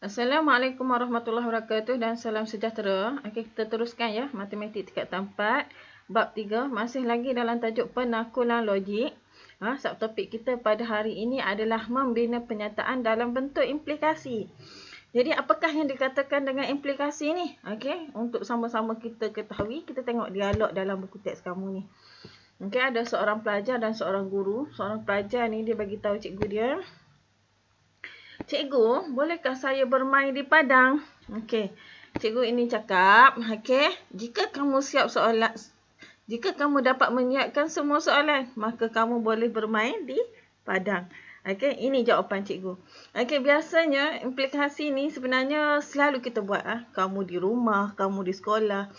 Assalamualaikum warahmatullahi wabarakatuh dan salam sejahtera. Okey, kita teruskan ya, matematik tingkat 4, bab 3, masih lagi dalam tajuk penakulan logik. Subtopik kita pada hari ini adalah membina penyataan dalam bentuk implikasi. Jadi apakah yang dikatakan dengan implikasi ni? Okey, untuk sama-sama kita ketahui, kita tengok dialog dalam buku teks kamu ni. Okey, ada seorang pelajar dan seorang guru. Seorang pelajar ni dia bagi tahu cikgu dia, "Cikgu, bolehkah saya bermain di padang?" Okey. Cikgu ini cakap, okey, jika kamu dapat menyiapkan semua soalan, maka kamu boleh bermain di padang. Okey, ini jawapan cikgu. Okey, biasanya implikasi ni sebenarnya selalu kita buat. Kamu di rumah, kamu di sekolah.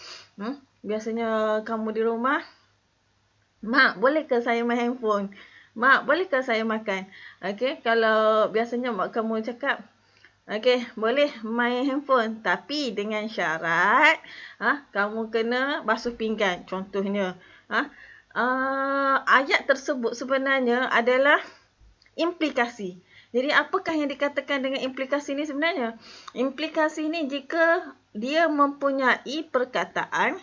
Biasanya kamu di rumah, "Mak, bolehkah saya main handphone? Mak, bolehkah saya makan?" Okey, kalau biasanya mak kamu cakap, "Okey, boleh main handphone, tapi dengan syarat kamu kena basuh pinggan." Contohnya, ayat tersebut sebenarnya adalah implikasi. Jadi apakah yang dikatakan dengan implikasi ni sebenarnya? Implikasi ni jika dia mempunyai perkataan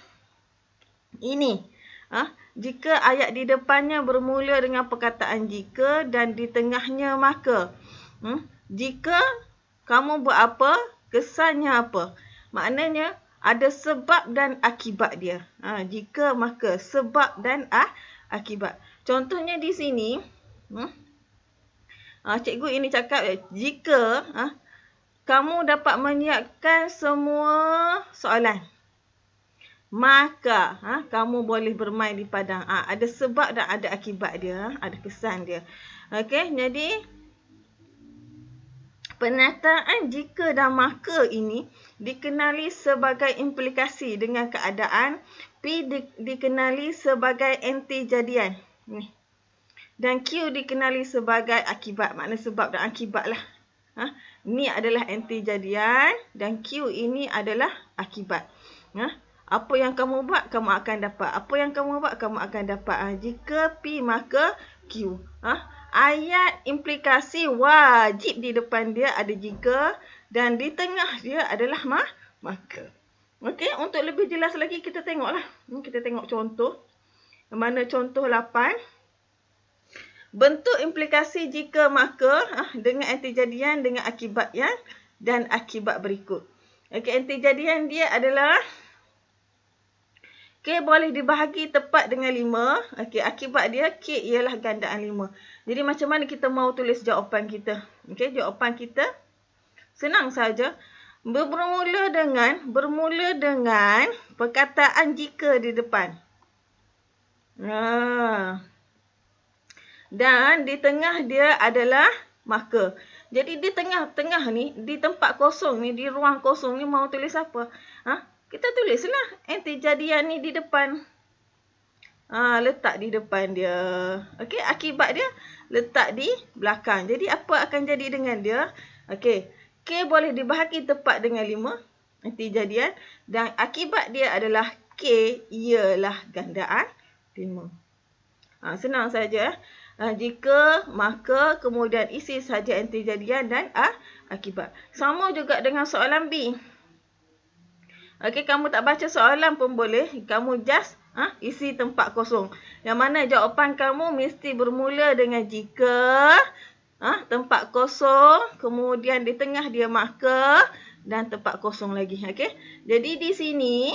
ini. Jika ayat di depannya bermula dengan perkataan jika dan di tengahnya maka. Jika kamu buat apa, kesannya apa. Maknanya ada sebab dan akibat dia. Jika maka, sebab dan akibat. Contohnya di sini, cikgu ini cakap, jika kamu dapat menyiapkan semua soalan, maka kamu boleh bermain di padang. Ada sebab dan ada akibat dia, ada kesan dia. Okey, jadi penataan jika dan maka ini dikenali sebagai implikasi dengan keadaan P dikenali sebagai anti jadian. Dan Q dikenali sebagai akibat, makna sebab dan akibat lah. Ni adalah anti jadian dan Q ini adalah akibat. Apa yang kamu buat, kamu akan dapat. Apa yang kamu buat, kamu akan dapat. Jika P, maka Q. Ayat implikasi wajib di depan dia ada jika dan di tengah dia adalah maka. Okey, untuk lebih jelas lagi kita tengoklah. Kita tengok contoh. Mana contoh 8. Bentuk implikasi jika maka dengan anti jadian dengan akibat yang dan akibat berikut. Okey, anti jadian dia adalah K boleh dibahagi tepat dengan 5. Okey, akibat dia K ialah gandaan 5. Jadi macam mana kita mau tulis jawapan kita? Okey, jawapan kita senang saja. Bermula dengan perkataan jika di depan. Dan di tengah dia adalah maka. Jadi di tengah-tengah ni, di tempat kosong ni, di ruang kosong ni mau tulis apa? Kita tulislah anti jadian ni di depan. Letak di depan dia. Okey, akibat dia letak di belakang. Jadi apa akan jadi dengan dia? Okey, K boleh dibahagi tepat dengan 5, anti jadian. Dan akibat dia adalah K ialah gandaan 5. Senang saja. Jika, maka, kemudian isi saja anti jadian dan akibat. Sama juga dengan soalan B. Okey, kamu tak baca soalan pun boleh. Kamu just isi tempat kosong. Yang mana jawapan kamu mesti bermula dengan jika, tempat kosong, kemudian di tengah dia maka dan tempat kosong lagi. Okey. Jadi di sini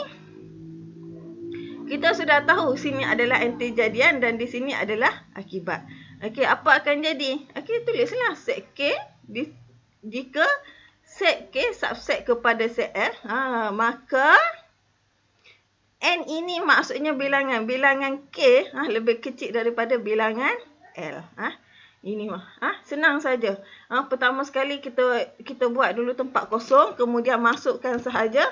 kita sudah tahu sini adalah anti jadian dan di sini adalah akibat. Okey, apa akan jadi? Okey, tulislah set K jika set K subset kepada set L, maka N ini maksudnya bilangan. Bilangan K lebih kecil daripada bilangan L. Ini senang saja. Pertama sekali kita buat dulu tempat kosong, kemudian masukkan sahaja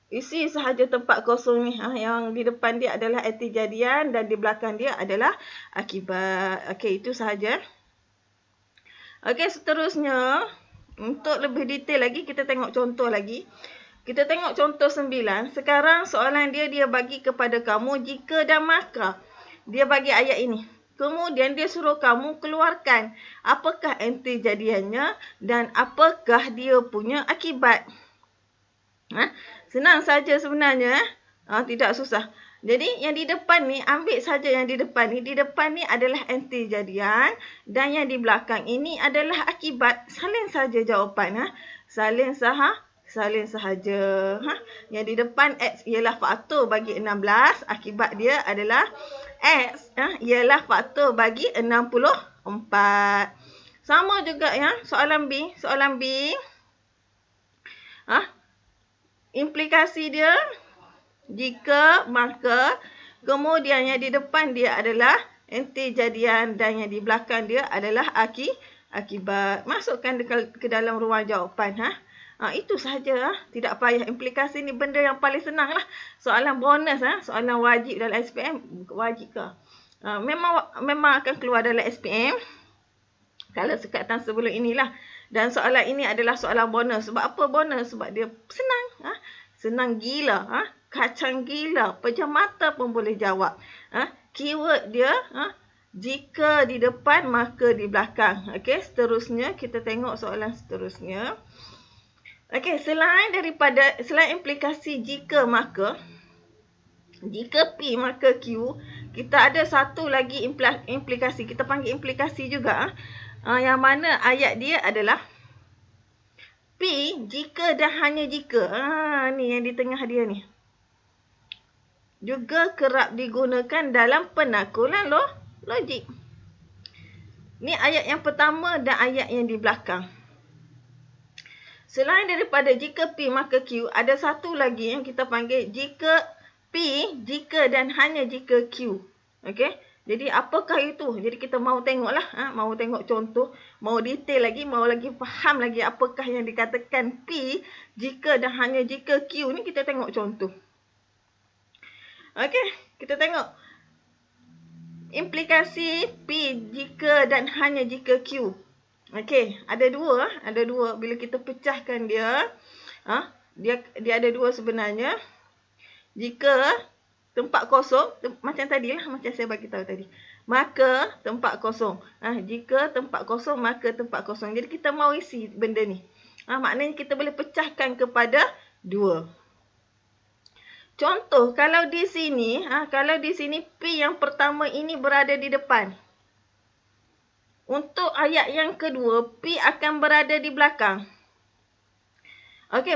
isi sahaja tempat kosong ni. Yang di depan dia adalah anti jadian dan di belakang dia adalah akibat. Okey, itu sahaja. Okey, seterusnya untuk lebih detail lagi kita tengok contoh lagi. Kita tengok contoh 9. Sekarang soalan dia bagi kepada kamu jika dan maka. Dia bagi ayat ini. Kemudian dia suruh kamu keluarkan apakah anti-jadiannya dan apakah dia punya akibat. Senang saja sebenarnya. Tidak susah. Jadi yang di depan ni, ambil saja yang di depan ni. Di depan ni adalah anti-jadian dan yang di belakang ini adalah akibat. Salin saja jawapan. Salin sahaja. Yang di depan X ialah faktor bagi 16. Akibat dia adalah X ialah faktor bagi 64. Sama juga ya, soalan B. Soalan B. Implikasi dia, jika, maka, kemudian yang di depan dia adalah anti-jadian dan yang di belakang dia adalah akibat. Masukkan ke dalam ruang jawapan. Itu sahaja. Tidak payah. Implikasi ni benda yang paling senang lah. Soalan bonus. Soalan wajib dalam SPM. Wajib ke? Memang akan keluar dalam SPM. Kalau sekatan sebelum inilah. Dan soalan ini adalah soalan bonus. Sebab apa bonus? Sebab dia senang. Senang gila. Kacang gila. Pejam mata pun boleh jawab. Keyword dia, jika di depan, maka di belakang. Okey, seterusnya kita tengok soalan seterusnya. Okey, selain implikasi jika, maka, jika P, maka Q, kita ada satu lagi implikasi. Kita panggil implikasi juga. Yang mana ayat dia adalah P, jika dan hanya jika. Ni yang di tengah dia ni. Juga kerap digunakan dalam penakulan logik. Ni ayat yang pertama dan ayat yang di belakang. Selain daripada jika P, maka Q, ada satu lagi yang kita panggil jika P, jika dan hanya jika Q. Okey? Jadi apakah itu? Jadi kita mahu tengoklah, mahu tengok contoh, mahu detail lagi, mahu lagi faham lagi apakah yang dikatakan P, jika dan hanya jika Q ni, kita tengok contoh. Okey, kita tengok implikasi P, jika dan hanya jika Q. Okey, ada dua. Bila kita pecahkan dia, dia ada dua sebenarnya. Jika tempat kosong, macam tadilah, macam saya bagi tahu tadi. Maka tempat kosong. Jika tempat kosong, maka tempat kosong. Jadi kita mau isi benda ni. Maknanya kita boleh pecahkan kepada dua. Contoh, kalau di sini P yang pertama ini berada di depan. Untuk ayat yang kedua, P akan berada di belakang. Okey,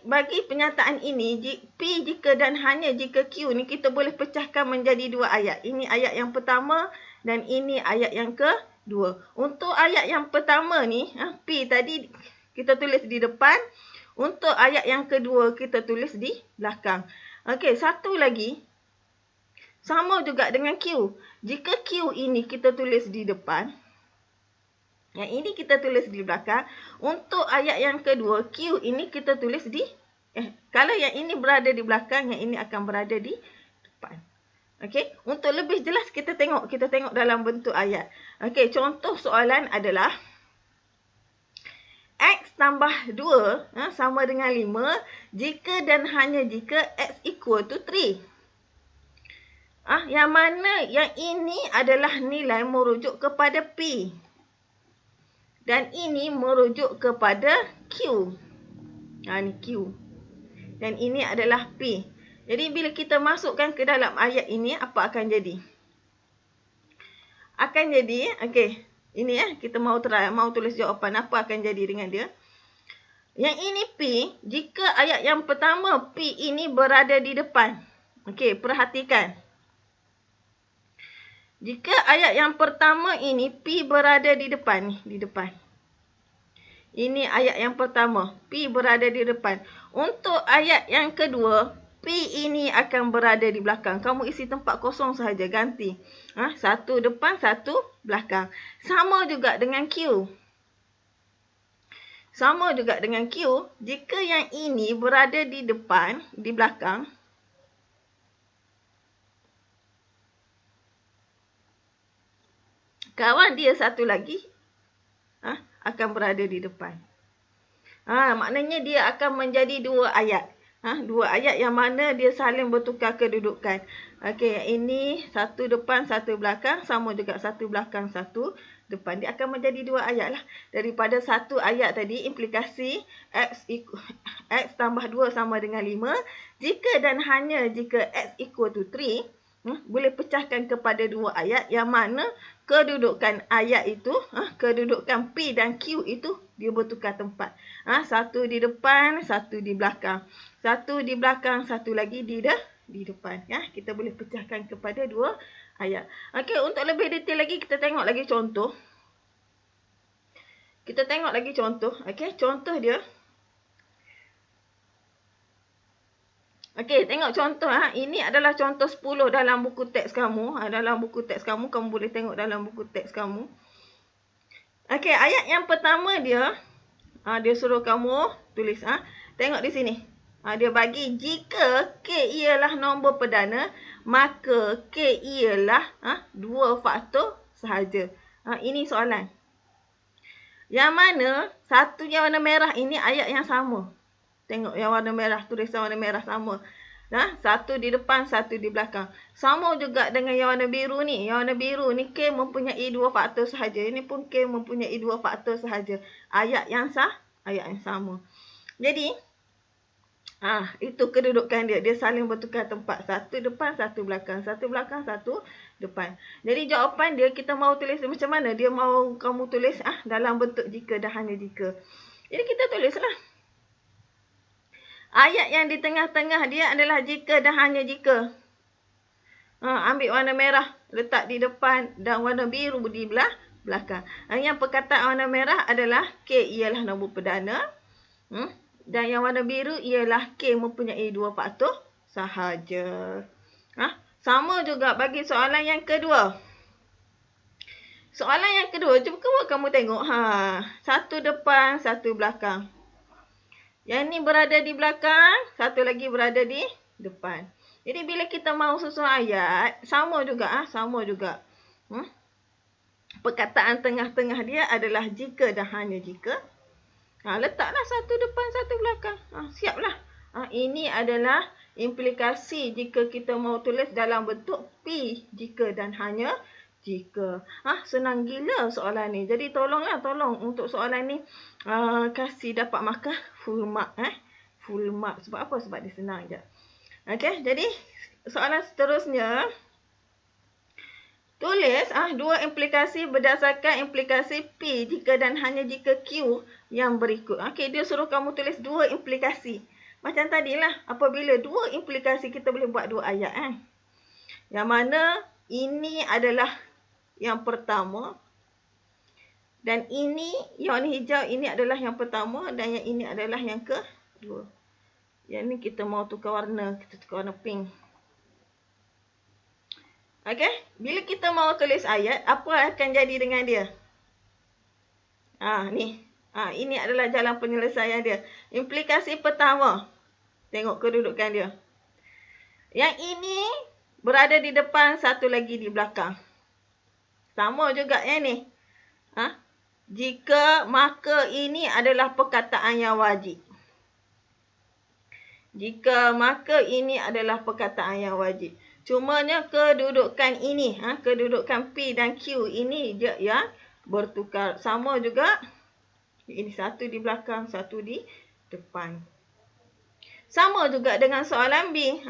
bagi penyataan ini, P, jika dan hanya jika Q ni kita boleh pecahkan menjadi dua ayat. Ini ayat yang pertama dan ini ayat yang kedua. Untuk ayat yang pertama ni, P tadi kita tulis di depan. Untuk ayat yang kedua kita tulis di belakang. Okey, satu lagi. Sama juga dengan Q. Jika Q ini kita tulis di depan, yang ini kita tulis di belakang. Untuk ayat yang kedua, Q ini kita tulis di... kalau yang ini berada di belakang, yang ini akan berada di depan. Okey, untuk lebih jelas kita tengok dalam bentuk ayat. Okey, contoh soalan adalah X tambah 2 sama dengan 5 jika dan hanya jika X equal to 3. Yang mana yang ini adalah nilai merujuk kepada P. Dan ini merujuk kepada Q. Ni Q. Dan ini adalah P. Jadi bila kita masukkan ke dalam ayat ini, apa akan jadi? Akan jadi, okey. Ini kita mau tulis jawapan. Apa akan jadi dengan dia? Yang ini P, jika ayat yang pertama P ini berada di depan. Okey, perhatikan. Jika ayat yang pertama ini P berada di depan ni, di depan. Ini ayat yang pertama, P berada di depan. Untuk ayat yang kedua, P ini akan berada di belakang. Kamu isi tempat kosong sahaja, ganti. Satu depan, satu belakang. Sama juga dengan Q. Sama juga dengan Q, jika yang ini berada di depan, di belakang, kawan dia satu lagi akan berada di depan. Maknanya dia akan menjadi dua ayat. Dua ayat yang mana dia saling bertukar kedudukan. Okey, ini satu depan, satu belakang. Sama juga satu belakang, satu depan. Dia akan menjadi dua ayat lah. Daripada satu ayat tadi, implikasi X tambah 2 sama dengan 5. Jika dan hanya jika X equal to 3, boleh pecahkan kepada dua ayat yang mana kedudukan ayat itu, kedudukan P dan Q itu dia bertukar tempat. Satu di depan, satu di belakang. Satu di belakang, satu lagi di depan. Kita boleh pecahkan kepada dua ayat. Okey, untuk lebih detail lagi kita tengok lagi contoh. Okey, contoh dia. Okey, tengok contoh. Ini adalah contoh 10 dalam buku teks kamu. Dalam buku teks kamu boleh tengok dalam buku teks kamu. Okey, ayat yang pertama dia, dia suruh kamu tulis. Tengok di sini. Dia bagi jika K ialah nombor perdana, maka K ialah 2 faktor sahaja. Ini soalan. Yang mana satu yang warna merah ini ayat yang sama. Tengok yang warna merah, tulisan warna merah sama. Satu di depan, satu di belakang. Sama juga dengan yang warna biru ni. Yang warna biru ni K mempunyai 2 faktor sahaja. Ini pun K mempunyai 2 faktor sahaja. Ayat yang sama. Jadi, itu kedudukan dia. Dia saling bertukar tempat. Satu depan, satu belakang. Satu belakang, satu depan. Jadi jawapan dia kita mau tulis macam mana? Dia mau kamu tulis dalam bentuk jika dan hanya jika. Jadi kita tulislah. Ayat yang di tengah-tengah dia adalah jika dan hanya jika. Ambil warna merah, letak di depan dan warna biru di belakang. Yang perkataan warna merah adalah K ialah nombor perdana. Dan yang warna biru ialah K mempunyai 2 faktor sahaja. Sama juga bagi soalan yang kedua. Soalan yang kedua, cuba kamu tengok. Satu depan, satu belakang. Yang ni berada di belakang, satu lagi berada di depan. Jadi bila kita mahu susun ayat, sama juga. Perkataan tengah-tengah dia adalah jika dan hanya jika. Letaklah satu depan, satu belakang. Siaplah. Ini adalah implikasi jika kita mahu tulis dalam bentuk P, jika dan hanya jika. Senang gila soalan ni. Jadi tolong untuk soalan ni kasih dapat markah full mark. Full mark. Sebab apa? Sebab dia senang je. Okey, jadi soalan seterusnya. Tulis dua implikasi berdasarkan implikasi P jika dan hanya jika Q yang berikut. Okey, dia suruh kamu tulis dua implikasi. Macam tadilah, apabila dua implikasi kita boleh buat dua ayat. Yang mana ini adalah yang pertama. Dan ini, yang warna hijau ini adalah yang pertama. Dan yang ini adalah yang kedua. Yang ni kita mau tukar warna. Kita tukar warna pink. Okey. Bila kita mau tulis ayat, apa akan jadi dengan dia? Ni. Ini adalah jalan penyelesaian dia. Implikasi pertama. Tengok kedudukan dia. Yang ini berada di depan, satu lagi di belakang. Sama juga yang ni. Jika, maka ini adalah perkataan yang wajib. Jika, maka ini adalah perkataan yang wajib. Cumanya kedudukan ini, kedudukan P dan Q ini dia yang bertukar. Sama juga. Ini satu di belakang, satu di depan. Sama juga dengan soalan B.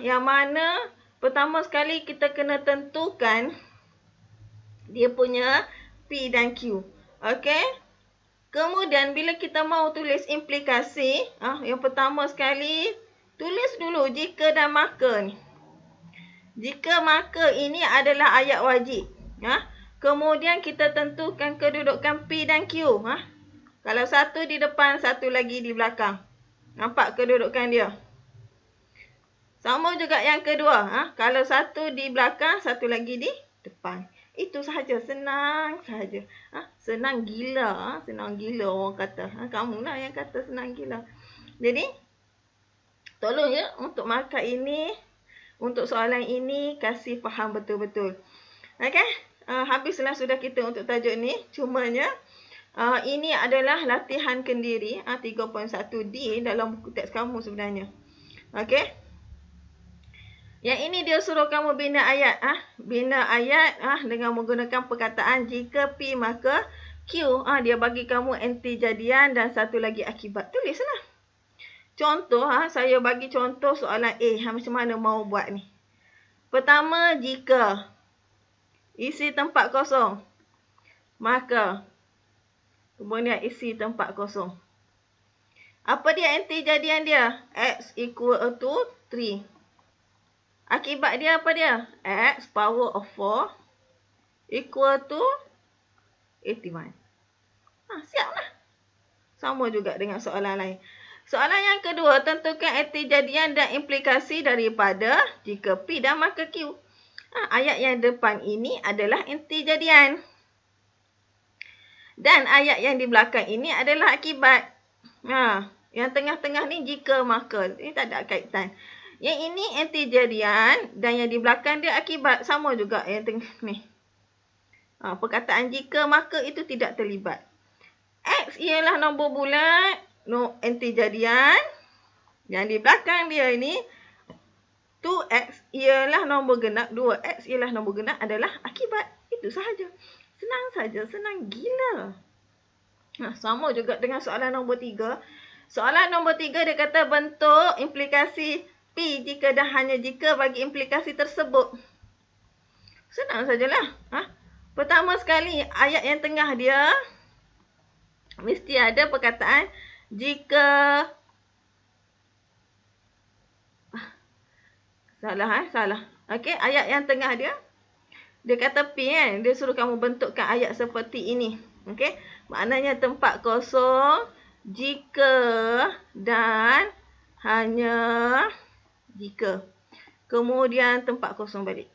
Yang mana pertama sekali kita kena tentukan dia punya P dan Q. Okey. Kemudian bila kita mau tulis implikasi, yang pertama sekali tulis dulu jika dan maka ni. Jika maka ini adalah ayat wajib. Kemudian kita tentukan kedudukan P dan Q. Kalau satu di depan, satu lagi di belakang. Nampak kedudukan dia? Sama juga yang kedua. Kalau satu di belakang, satu lagi di depan. Itu sahaja. Senang sahaja. Senang gila. Senang gila orang kata. Kamulah yang kata senang gila. Jadi, tolong ya untuk markah ini, untuk soalan ini, kasih faham betul-betul. Okey? Habislah sudah kita untuk tajuk ni. Cumanya, Ini adalah latihan kendiri 3.1D dalam buku teks kamu sebenarnya. Okey. Yang ini dia suruh kamu bina ayat. Bina ayat dengan menggunakan perkataan jika P maka Q. Dia bagi kamu anti jadian dan satu lagi akibat. Tulislah. Contoh, saya bagi contoh soalan A. Macam mana mau buat ni? Pertama, jika isi tempat kosong, maka kemudian isi tempat kosong. Apa dia anti jadian dia? X equal to 3. Akibat dia apa dia? X power of 4 equal to 81. Siaplah. Sama juga dengan soalan lain. Soalan yang kedua, tentukan anti jadian dan implikasi daripada jika P dan maka Q. Ayat yang depan ini adalah anti jadian. Dan ayat yang di belakang ini adalah akibat. Yang tengah-tengah ni jika maka. Ini tak ada kaitan. Yang ini anti jadian dan yang di belakang dia akibat. Sama juga yang tengah ni. Perkataan jika maka itu tidak terlibat. X ialah nombor bulat. Anti jadian. Yang di belakang dia ini 2X ialah nombor genap. 2X ialah nombor genap adalah akibat. Itu sahaja. Senang saja. Senang gila. Sama juga dengan soalan nombor 3. Soalan nombor 3 dia kata bentuk implikasi P jika dan hanya jika bagi implikasi tersebut. Senang sajalah. Pertama sekali ayat yang tengah dia mesti ada perkataan jika. Salah. Okey, ayat yang tengah dia kata P kan. Dia suruh kamu bentukkan ayat seperti ini. Okey, maknanya tempat kosong jika dan hanya jika. Kemudian tempat kosong balik.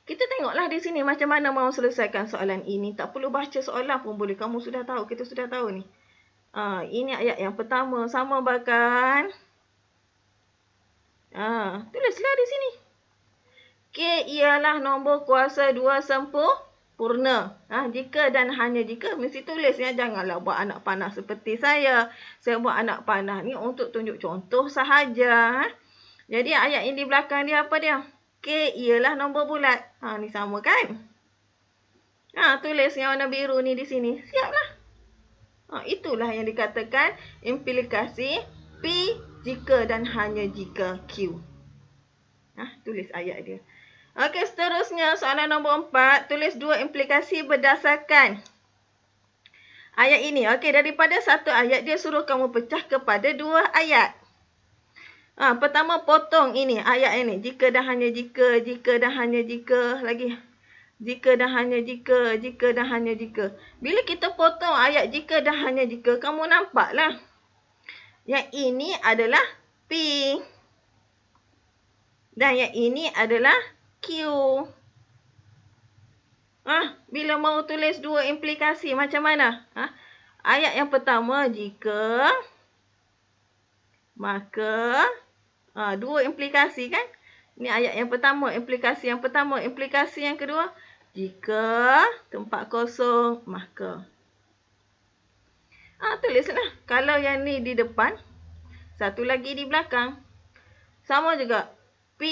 Kita tengoklah di sini macam mana mau selesaikan soalan ini. Tak perlu baca soalan pun boleh. Kamu sudah tahu. Kita sudah tahu ni. Ini ayat yang pertama. Sama bahkan. Tulislah di sini. K ialah nombor kuasa 2 sempurna. Jika dan hanya jika mesti tulis ya. Janganlah buat anak panah seperti saya. Saya buat anak panah ni untuk tunjuk contoh sahaja. Jadi ayat yang di belakang dia apa dia? K ialah nombor bulat. Ni sama kan? Tulis yang warna biru ni di sini. Siaplah. Itulah yang dikatakan implikasi P jika dan hanya jika Q. Tulis ayat dia. Okey, seterusnya soalan nombor 4. Tulis 2 implikasi berdasarkan ayat ini. Okey, daripada satu ayat dia suruh kamu pecah kepada 2 ayat. Pertama potong ini ayat ini. Jika dan hanya jika, jika dan hanya jika. Lagi. Jika dan hanya jika, jika dan hanya jika. Bila kita potong ayat jika dan hanya jika, kamu nampaklah. Yang ini adalah P. Dan yang ini adalah Q. Bila mau tulis 2 implikasi macam mana? Ayat yang pertama jika, maka. 2 implikasi kan? Ini ayat yang pertama, implikasi yang pertama. Implikasi yang kedua, jika tempat kosong, maka. Tulislah. Kalau yang ni di depan, satu lagi di belakang. Sama juga. P,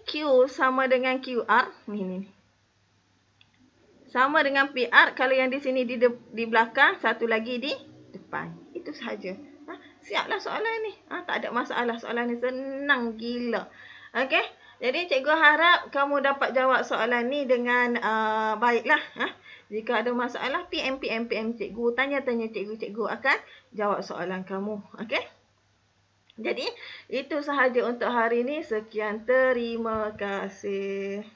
Q sama dengan QR. Ni. Sama dengan PR. Kalau yang di sini di belakang, satu lagi di depan. Itu sahaja. Siaplah soalan ni. Tak ada masalah. Soalan ni senang gila. Okey. Jadi cikgu harap kamu dapat jawab soalan ni dengan baiklah. Jika ada masalah, PM cikgu. Tanya-tanya cikgu. Cikgu akan jawab soalan kamu. Okey. Jadi itu sahaja untuk hari ini. Sekian. Terima kasih.